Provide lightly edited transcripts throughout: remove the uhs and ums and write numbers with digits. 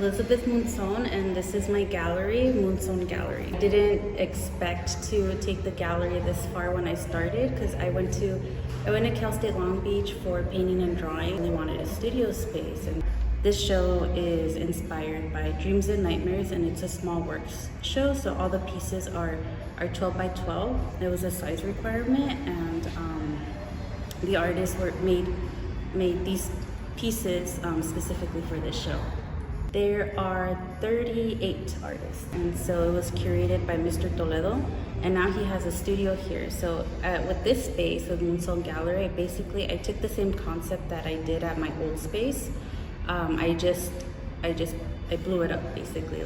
Elizabeth Munzón, and this is my gallery, Munzón Gallery. I didn't expect to take the gallery this far when I started, because I went to Cal State Long Beach for painting and drawing, and they wanted a studio space. And this show is inspired by Dreams and Nightmares, and it's a small works show, so all the pieces are 12 by 12. There was a size requirement, and the artists made these pieces specifically for this show. There are 38 artists, and so it was curated by Mr. Toledo, and now he has a studio here. So with this space, with Munzón Gallery, I took the same concept that I did at my old space. I blew it up basically,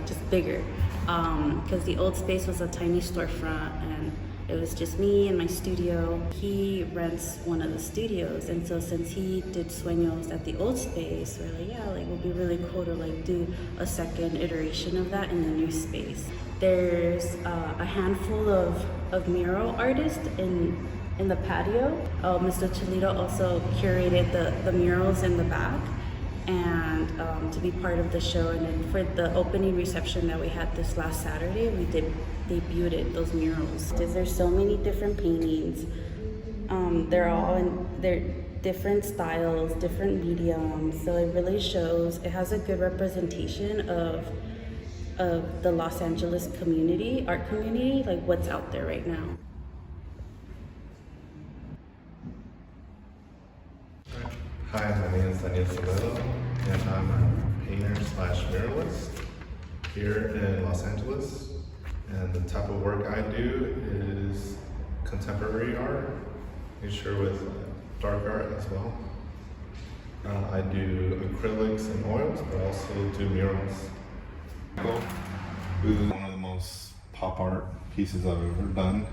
just bigger, because the old space was a tiny storefront, and it was just me and my studio. He rents one of the studios, and so since he did Sueños at the old space, we're like, yeah, it would be really cool to do a second iteration of that in the new space. There's a handful of mural artists in the patio. Mr. Toledo also curated the murals in the back, and to be part of the show. And then for the opening reception that we had this last Saturday, we debuted those murals. There's so many different paintings. They're different styles, different mediums. So it really shows, it has a good representation of the Los Angeles community, art community, what's out there right now. Hi, my name is Toledo, and I'm a painter/muralist here in Los Angeles. And the type of work I do is contemporary art, mixture with dark art as well. I do acrylics and oils, but also do murals. Who's one of the most pop art pieces I've ever done.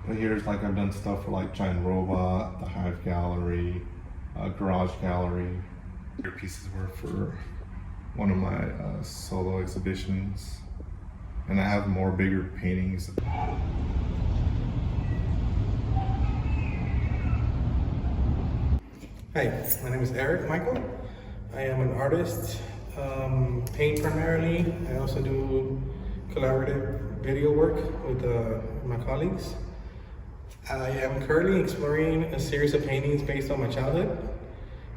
But here's I've done stuff for Giant Robot, the Hive Gallery, Garage Gallery. Your pieces were for one of my solo exhibitions, and I have more bigger paintings. Hi, my name is Eric Michael. I am an artist, paint primarily. I also do collaborative video work with my colleagues. I am currently exploring a series of paintings based on my childhood.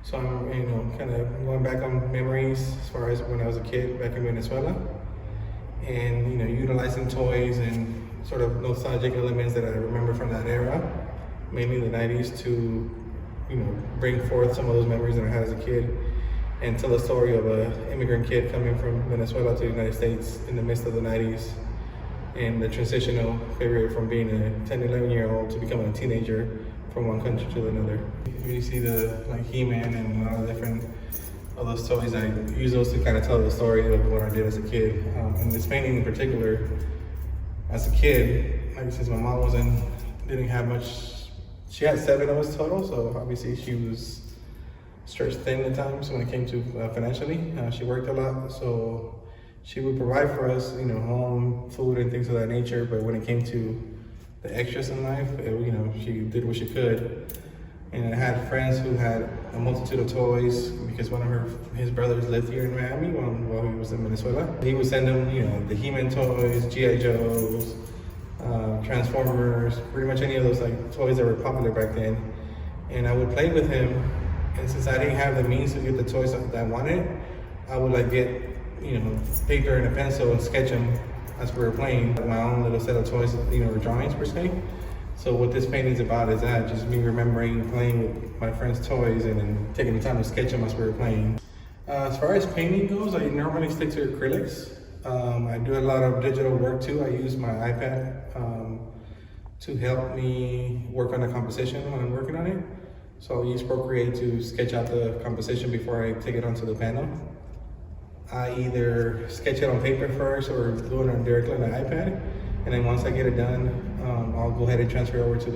So I'm, kind of going back on memories as far as when I was a kid back in Venezuela, and utilizing toys and sort of nostalgic elements that I remember from that era, mainly the 90s, to bring forth some of those memories that I had as a kid, and tell the story of an immigrant kid coming from Venezuela to the United States in the midst of the 90s, and the transitional period from being a 10, 11-year-old to becoming a teenager from one country to another. You see the He-Man and all the different of those toys. I use those to kind of tell the story of what I did as a kid. And this painting in particular, as a kid, since my mom didn't have much, she had 7 of us total, so obviously she was stretched thin at times when it came to financially. She worked a lot, so she would provide for us, home, food, and things of that nature. But when it came to the extras in life, she did what she could. And I had friends who had a multitude of toys because one of his brothers lived here in Miami while he was in Venezuela. He would send them, the He-Man toys, G.I. Joes, Transformers, pretty much any of those toys that were popular back then. And I would play with him. And since I didn't have the means to get the toys that I wanted, I would get paper and a pencil and sketch them as we were playing. My own little set of toys, or drawings per se. So what this painting is about is that, just me remembering playing with my friends' toys and then taking the time to sketch them as we were playing. As far as painting goes, I normally stick to acrylics. I do a lot of digital work too. I use my iPad to help me work on the composition when I'm working on it. So I'll use Procreate to sketch out the composition before I take it onto the panel. I either sketch it on paper first or do it directly on the iPad, and then once I get it done, I'll go ahead and transfer over to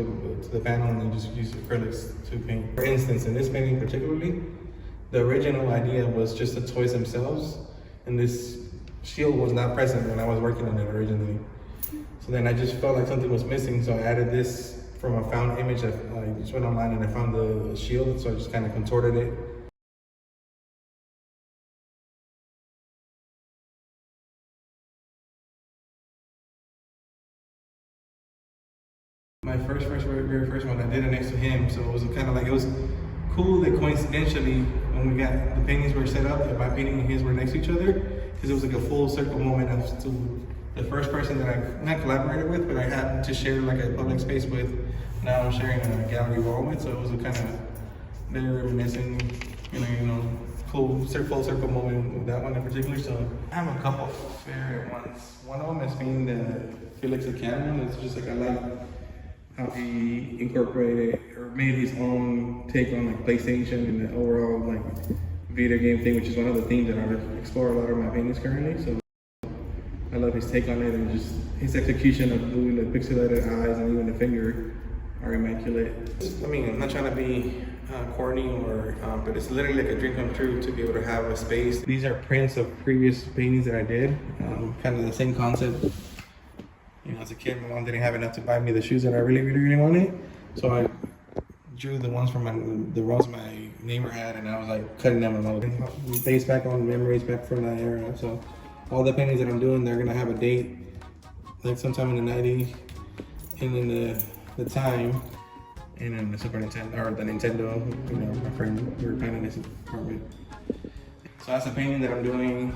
the panel and then just use acrylics to paint. For instance, in this painting particularly, the original idea was just the toys themselves, and this shield was not present when I was working on it originally. So then I just felt like something was missing, so I added this from a found image. I just went online and I found the shield, so I just kind of contorted it My very first one, I did it next to him, so it was kind of like, it was cool that coincidentally, when we got, the paintings were set up, and my painting and his were next to each other, because it was like a full circle moment of the first person that I, not collaborated with, but I had to share like a public space with, now I'm sharing a gallery wall with, so it was a kind of very reminiscent, you know, cool full circle moment with that one in particular. So I have a couple favorite ones. One of them is being the Felix the Cannon. It's just like, I like how he incorporated or made his own take on like PlayStation and the overall like video game thing, which is one of the themes that I explore a lot of my paintings currently. So I love his take on it, and just his execution of doing the pixelated eyes and even the finger are immaculate. I mean, I'm not trying to be corny or, but it's literally like a dream come true to be able to have a space. These are prints of previous paintings that I did, kind of the same concept. You know, as a kid, my mom didn't have enough to buy me the shoes that I really wanted, so I drew the ones from the ones my neighbor had, and I was like cutting them and based back on memories back from that era. So all the paintings that I'm doing, they're gonna have a date, like sometime in the 90s, and then the time, and then the Super Nintendo, or the Nintendo, you know, my friend, we were painting this apartment. So that's a painting that I'm doing